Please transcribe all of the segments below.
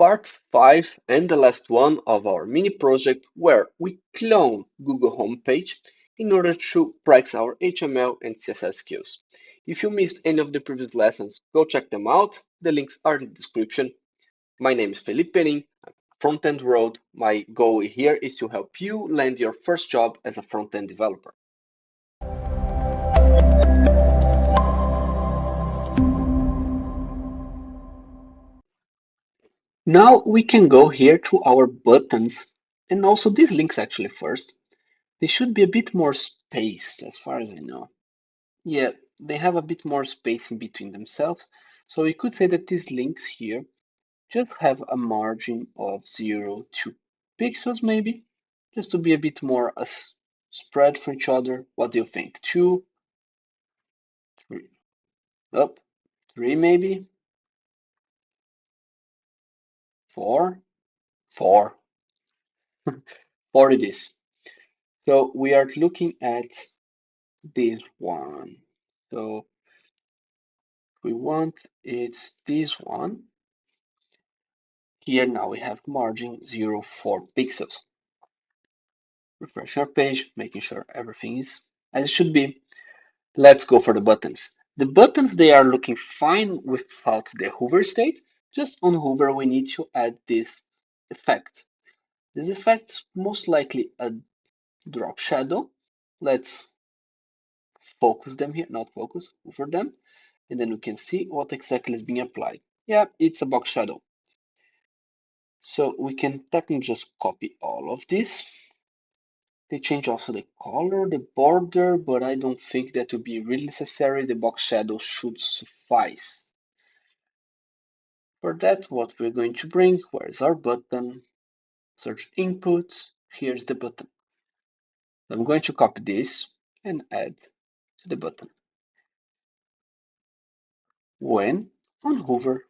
part 5 and the last one of our mini project where we clone Google homepage in order to practice our HTML and CSS skills. If you missed any of the previous lessons, go check them out. The links are in the description. My name is Felipe Penin, Frontend Road. My goal here is to help you land your first job as a front-end developer. Now we can go here to our buttons and also these links actually first. They should be a bit more spaced as far as I know. Yeah, they have a bit more space in between themselves. So we could say that these links here just have a margin of 0 to pixels maybe, just to be a bit more spread for each other. What do you think? 2, 3, up, 3 maybe, 4, 4, 4 it is. So we are looking at this one. So we want it's this one. Here now we have margin 0.4 pixels. Refresh our page, making sure everything is as it should be. Let's go for the buttons. The buttons, they are looking fine without the hover state. Just on hover, we need to add this effect. This effect's most likely a drop shadow. Let's focus them here, not focus, hover them, and then we can see what exactly is being applied. Yeah, it's a box shadow. So we can technically just copy all of this. They change also the color, the border, but I don't think that will be really necessary. The box shadow should suffice. For that, what we're going to bring, where's our button? Search input, here's the button. I'm going to copy this and add to the button. When on hover,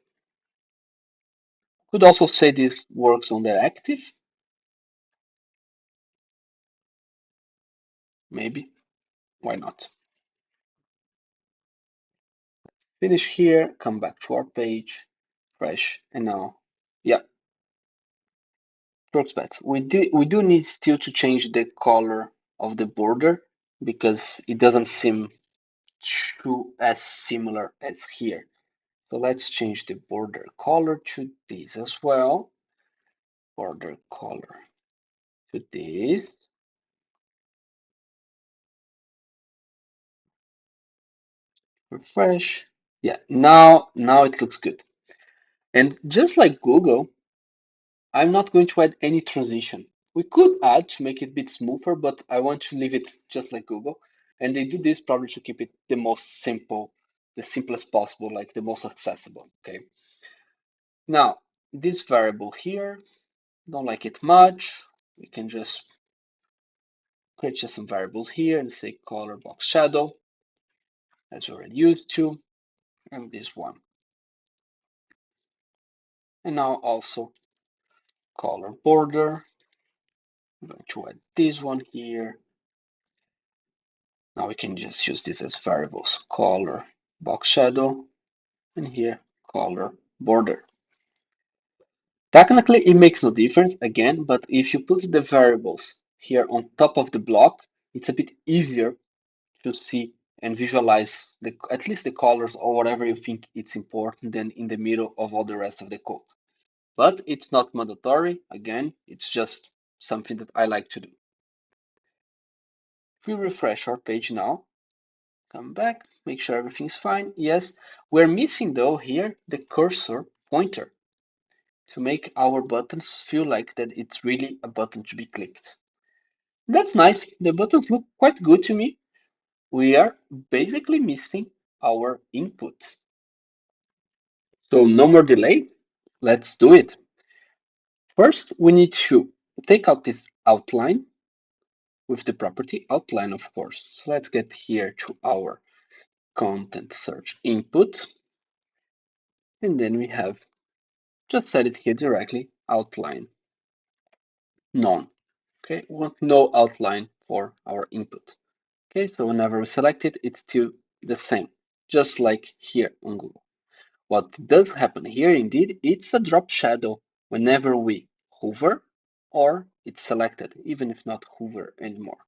could also say this works on the active, maybe, why not? Finish here, come back to our page, fresh, and now, yeah, works better. We do need still to change the color of the border because it doesn't seem too as similar as here. So let's change the border color to this as well. Border color to this. Refresh. Yeah, now it looks good. And just like Google, I'm not going to add any transition. We could add to make it a bit smoother, but I want to leave it just like Google. And they do this probably to keep it the most simple, the simplest possible, like the most accessible, okay? Now, this variable here, don't like it much. We can just create just some variables here and say color box shadow, as we already used to, and this one. And now also color border. I'm going to add this one here. Now we can just use this as variables, color box shadow, and here color border. Technically, it makes no difference again, but if you put the variables here on top of the block, it's a bit easier to see and visualize at least the colors or whatever you think it's important than in the middle of all the rest of the code. But it's not mandatory. Again, it's just something that I like to do. If we refresh our page now, come back, make sure everything's fine. Yes, we're missing though here the cursor pointer to make our buttons feel like that it's really a button to be clicked. That's nice. The buttons look quite good to me. We are basically missing our input. So no more delay. Let's do it. First, we need to take out this outline with the property outline, of course. So let's get here to our content search input. And then we have just set it here directly, outline, none. Okay, we want no outline for our input. Okay, so whenever we select it, it's still the same, just like here on Google. What does happen here, indeed, it's a drop shadow whenever we hover or it's selected, even if not hover anymore.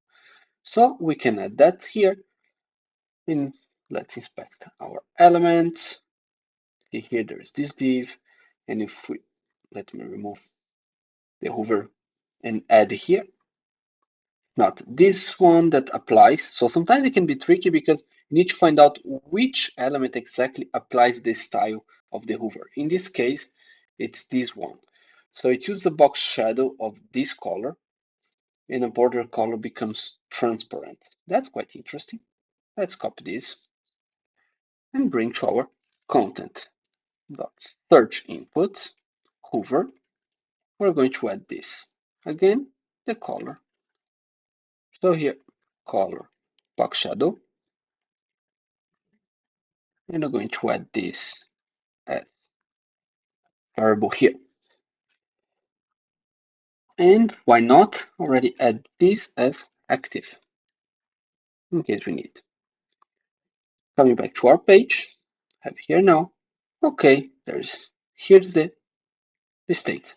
So we can add that here. And let's inspect our element. See here, there's this div. And if we, let me remove the hover and add here, not this one that applies. So sometimes it can be tricky because you need to find out which element exactly applies the style of the hover. In this case, it's this one. So it uses the box shadow of this color and the border color becomes transparent. That's quite interesting. Let's copy this and bring to our content. Dot search input, hover. We're going to add this. Again, the color. So here, color, box shadow, and I'm going to add this as variable here. And why not already add this as active in case we need. Coming back to our page, have here now. Okay, here's the state.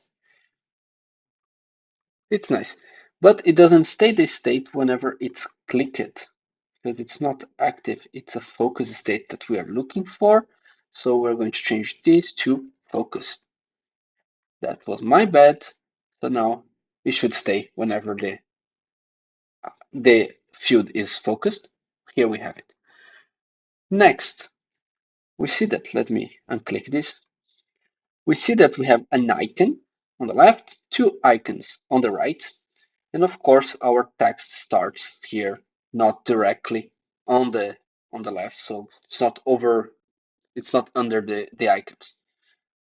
It's nice, but it doesn't stay this state whenever it's clicked because it's not active. It's a focus state that we are looking for. So we're going to change this to focused. That was my bad. So now it should stay whenever the field is focused. Here we have it. Next, we see that, let me unclick this. We see that we have an icon on the left, two icons on the right. And of course, our text starts here, not directly on the left. So it's not under the icons.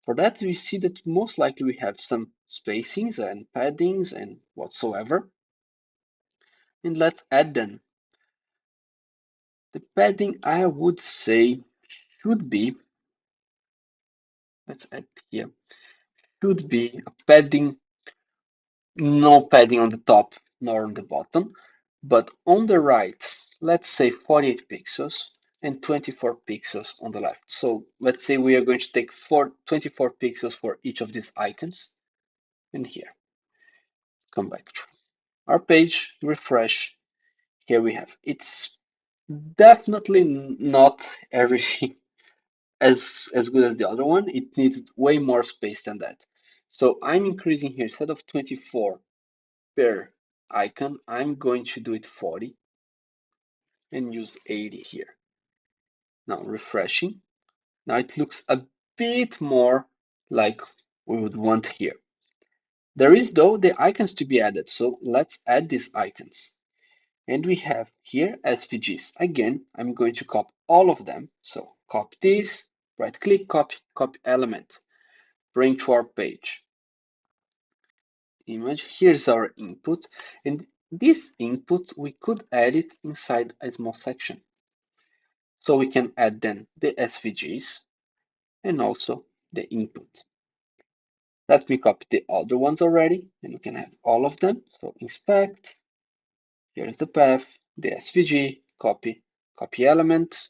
For that, we see that most likely we have some spacings and paddings and whatsoever. And let's add them. The padding, I would say, should be, let's add here, should be a padding, no padding on the top nor on the bottom, but on the right, let's say 48 pixels and 24 pixels on the left. So let's say we are going to take 24 pixels for each of these icons. And here, come back to our page, refresh. Here we have, it's definitely not everything as good as the other one. It needs way more space than that. So I'm increasing here, instead of 24 per icon, I'm going to do it 40 and use 80 here. Now refreshing. Now it looks a bit more like we would want here. There is though the icons to be added, so let's add these icons. And we have here SVGs. Again, I'm going to copy all of them. So copy this, right click, copy element, bring to our page. Image, here's our input. And this input, we could add it inside a small section. So we can add then the SVGs and also the input. Let me copy the other ones already, and we can have all of them. So inspect, here's the path, the SVG, copy element,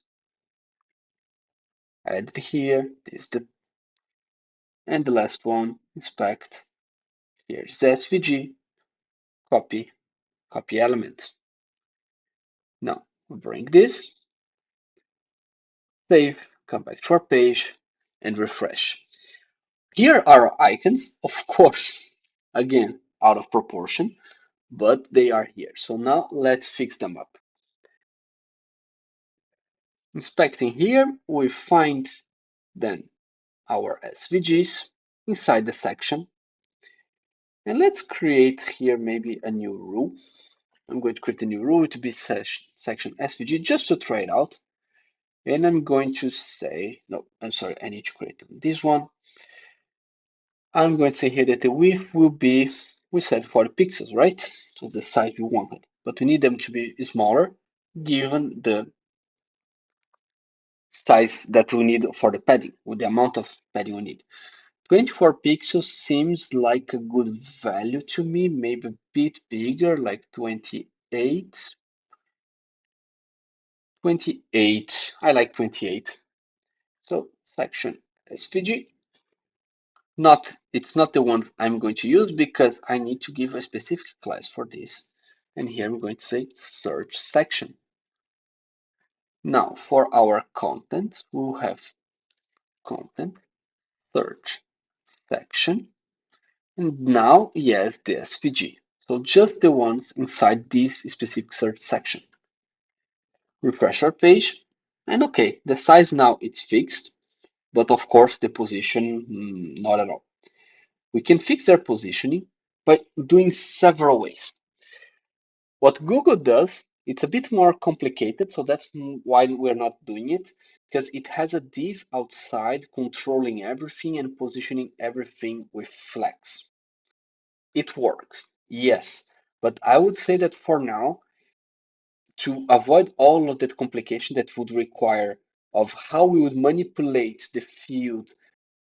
add it here, and the last one, inspect, here's the SVG, copy element. Now, we bring this, save, come back to our page, and refresh. Here are our icons, of course, again, out of proportion, but they are here. So now let's fix them up. Inspecting here, we find then our SVGs inside the section. And let's create here maybe a new rule. I'm going to create a new rule to be section SVG just to try it out. And I'm going to say, no, I'm sorry, I need to create this one. I'm going to say here that the width will be, we said 40 pixels, right? It was the size we wanted, but we need them to be smaller given the size that we need for the padding, with the amount of padding we need. 24 pixels seems like a good value to me, maybe a bit bigger, like 28. 28, I like 28. So section SVG, it's not the one I'm going to use because I need to give a specific class for this. And here I'm going to say search section. Now for our content, we'll have content search section. And now, yes, the SVG. So just the ones inside this specific search section. Refresh our page. And okay, the size now it's fixed, but of course the position, not at all. We can fix their positioning by doing several ways. What Google does, it's a bit more complicated, so that's why we're not doing it, because it has a div outside controlling everything and positioning everything with flags. It works, yes, but I would say that for now, to avoid all of that complication that would require of how we would manipulate the field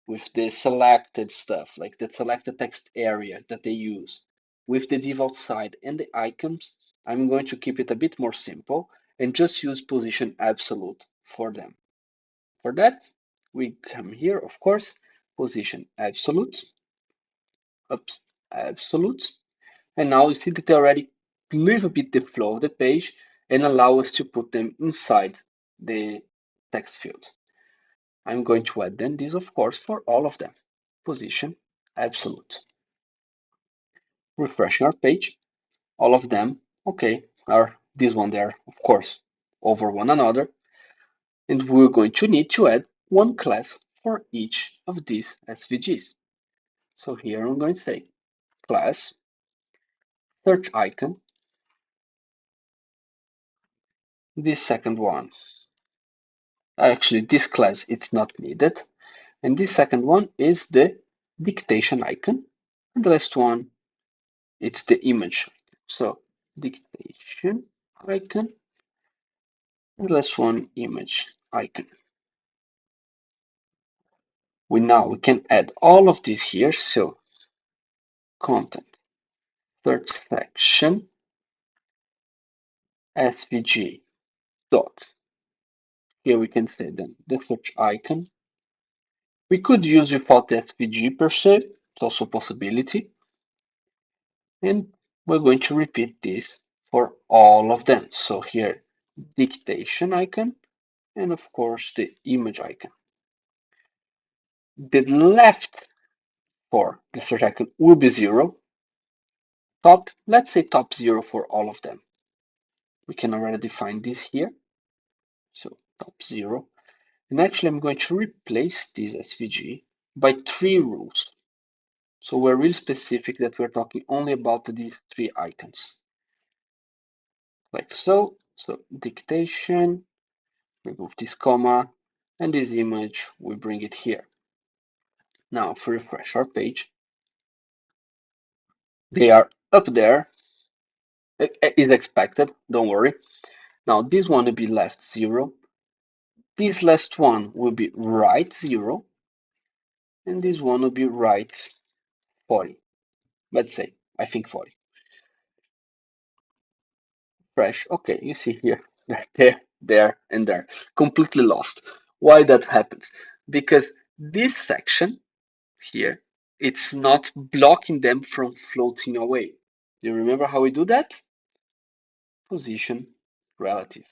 with the selected stuff, like the selected text area that they use, with the div outside and the icons, I'm going to keep it a bit more simple and just use position absolute for them. For that, we come here, of course, position absolute, oops, absolute, and now you see that they already leave a bit the flow of the page and allow us to put them inside the text field. I'm going to add then this, of course, for all of them. Position absolute. Refreshing our page, all of them, okay, are this one there, of course, over one another. And we're going to need to add one class for each of these SVGs. So here I'm going to say class search icon. This second one, actually this class it's not needed. And this second one is the dictation icon. And the last one, it's the image. So dictation icon, and the last one, image icon. We can add all of these here. So content, third section, SVG dot. Here we can say then the search icon. We could use without the SVG per se. It's also a possibility. And we're going to repeat this for all of them. So here, dictation icon, and of course the image icon. The left for the search icon will be 0. Top, let's say top 0 for all of them. We can already define this here. So top 0. And actually, I'm going to replace this SVG by 3 rules. So we're really specific that we're talking only about these 3 icons. Like so. So dictation, remove this comma, and this image, we bring it here. Now, if we refresh our page, they are up there. It is expected, don't worry. Now, this one will be left 0. This last one will be right 0. And this one will be right 40. Let's say, I think 40. Fresh. Okay, you see here, there, and there. Completely lost. Why that happens? Because this section here, it's not blocking them from floating away. Do you remember how we do that? Position relative.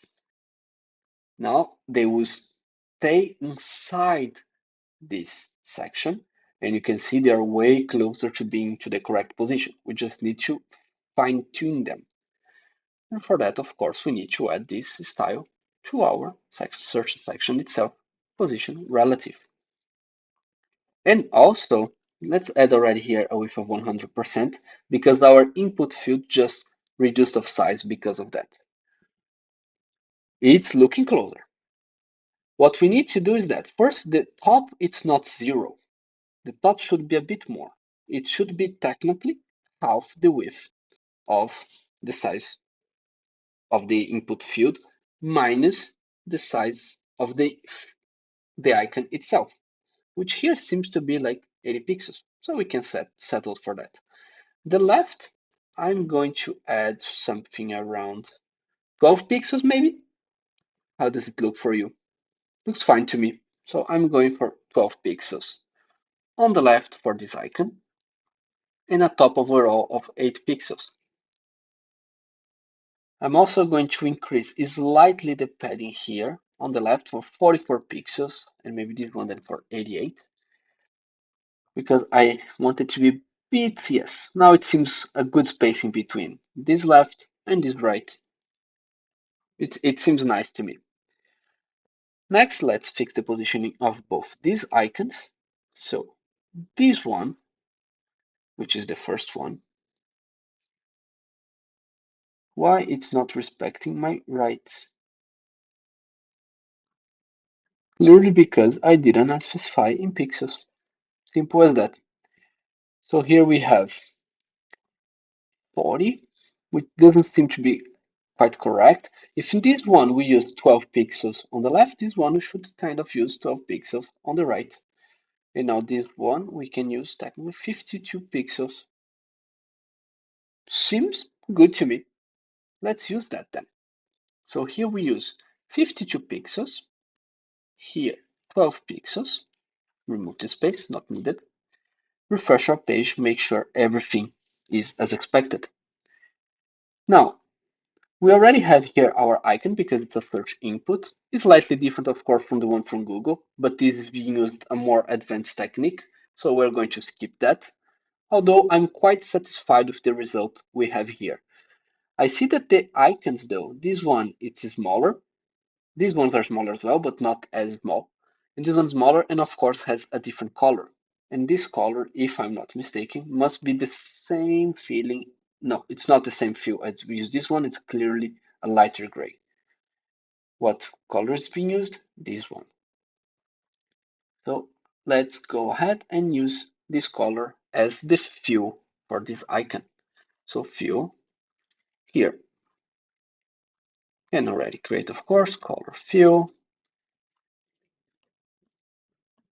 Now they will stay inside this section, and you can see they are way closer to being to the correct position. We just need to fine tune them. And for that, of course, we need to add this style to our search section itself, position relative. And also, let's add already here a width of 100% because our input field just reduced of size because of that. It's looking closer. What we need to do is that first, the top, it's not 0. The top should be a bit more. It should be technically half the width of the size of the input field minus the size of the icon itself, which here seems to be like 80 pixels. So we can settle for that. The left, I'm going to add something around 12 pixels maybe. How does it look for you? Looks fine to me. So I'm going for 12 pixels. on the left for this icon, and a top overall of 8 pixels. I'm also going to increase slightly the padding here on the left for 44 pixels, and maybe this one then for 88, because I want it to be bit, yes. Now it seems a good spacing between this left and this right. It seems nice to me. Next, let's fix the positioning of both these icons. So this one, which is the first one, why it's not respecting my rights? Clearly because I didn't specify in pixels. Simple as that. So here we have 40, which doesn't seem to be quite correct. If in this one we use 12 pixels on the left, this one we should kind of use 12 pixels on the right. And now this one we can use technically 52 pixels. Seems good to me. Let's use that then. So here we use 52 pixels, here 12 pixels, remove the space, not needed. Refresh our page, make sure everything is as expected. Now, we already have here our icon because it's a search input. It's slightly different, of course, from the one from Google, but this is being used a more advanced technique, so we're going to skip that. Although I'm quite satisfied with the result we have here. I see that the icons though, this one it's smaller, these ones are smaller as well, but not as small. And this one's smaller and of course has a different color. And this color, if I'm not mistaken, must be the same feeling. No, it's not the same feel as we use this one. It's clearly a lighter gray. What color is being used? This one. So let's go ahead and use this color as the fill for this icon. So fill here. And already create, of course, color fill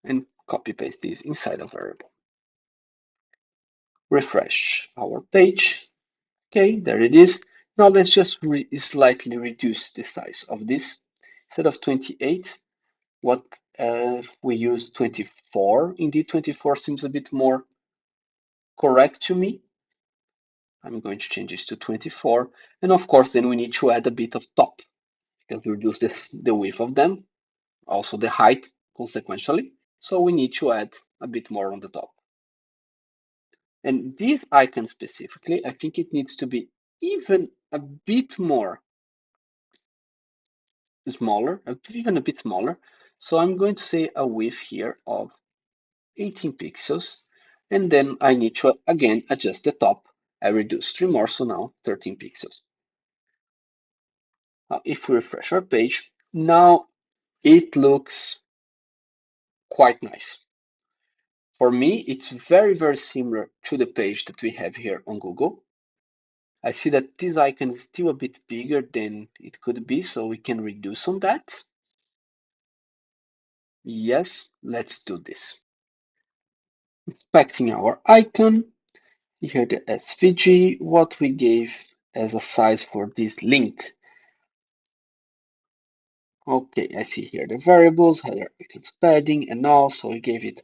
and copy paste this inside a variable. Refresh our page. Okay, there it is. Now let's just slightly reduce the size of this. Instead of 28, what if we use 24? Indeed, 24 seems a bit more correct to me. I'm going to change this to 24. And of course, then we need to add a bit of top because we reduce the width of them, also the height consequentially. So we need to add a bit more on the top. And this icon specifically, I think it needs to be even a bit more smaller, even a bit smaller. So I'm going to say a width here of 18 pixels. And then I need to, again, adjust the top. I reduce 3 more, so now 13 pixels. If we refresh our page, now it looks quite nice. For me, it's very, very similar to the page that we have here on Google. I see that this icon is still a bit bigger than it could be, so we can reduce on that. Yes, let's do this. Inspecting our icon, here the SVG, what we gave as a size for this link. Okay, I see here the variables, header icons padding, and also we gave it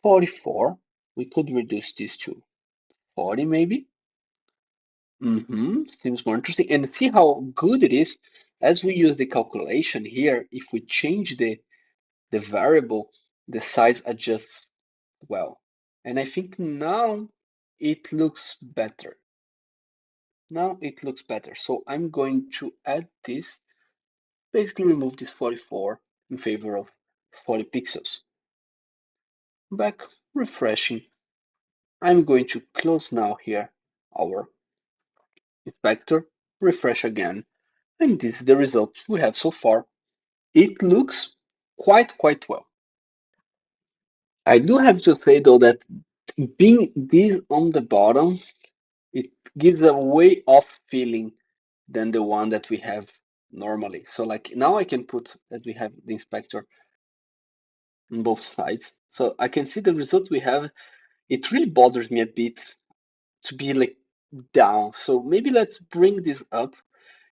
44. We could reduce this to 40 maybe. Seems more interesting. And see how good it is as we use the calculation here. If we change the variable, the size adjusts well. And I think now it looks better. Now it looks better. So I'm going to add this, basically remove this 44 in favor of 40 pixels. Back, refreshing. I'm going to close now here our inspector, refresh again, and this is the result we have so far. It looks quite well. I do have to say though that being this on the bottom, it gives a way off feeling than the one that we have normally. So like now I can put that we have the inspector on both sides. So I can see the result we have. It really bothers me a bit to be like down. So maybe let's bring this up.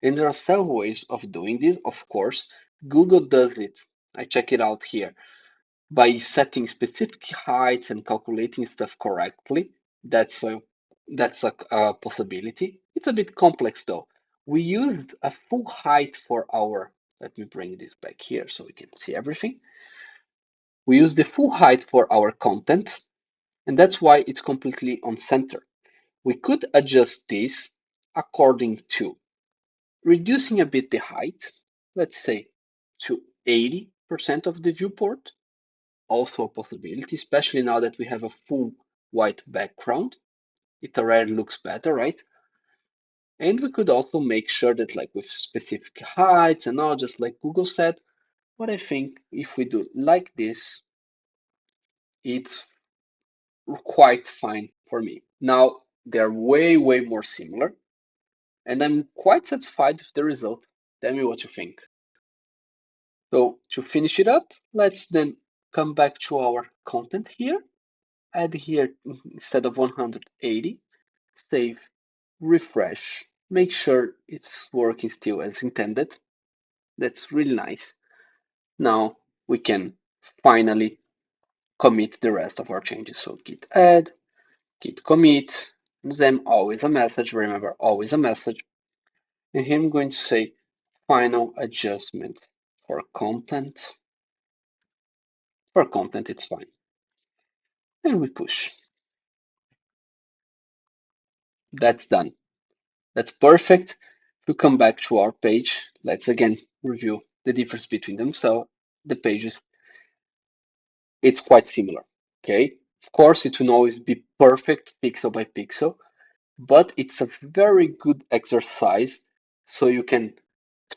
And there are several ways of doing this. Of course, Google does it. I check it out here. by setting specific heights and calculating stuff correctly. That's a possibility. It's a bit complex though. We used a full height for our, let me bring this back here so we can see everything. We use the full height for our content, and that's why it's completely on center. We could adjust this according to reducing a bit the height, let's say to 80% of the viewport, also a possibility, especially now that we have a full white background. It already looks better, right? And we could also make sure that like with specific heights and all, just like Google said, but I think if we do like this, it's quite fine for me. Now, they're way, way more similar, and I'm quite satisfied with the result. Tell me what you think. So to finish it up, let's then come back to our content here. Add here instead of 180, save, refresh, make sure it's working still as intended. That's really nice. Now we can finally commit the rest of our changes. So git add, git commit, then always a message. Remember, always a message. And here I'm going to say final adjustment for content. For content, it's fine. And we push. That's done. That's perfect. If we come back to our page, let's again review the difference between them. So the pages, it's quite similar. Okay. Of course, it will always be perfect pixel by pixel, but it's a very good exercise so you can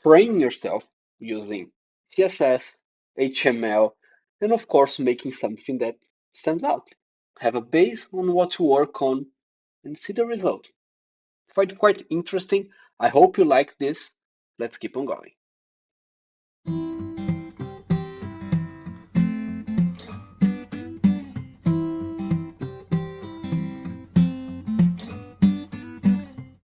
train yourself using CSS, HTML, and of course, making something that stands out. Have a base on what to work on and see the result. Quite interesting. I hope you like this. Let's keep on going.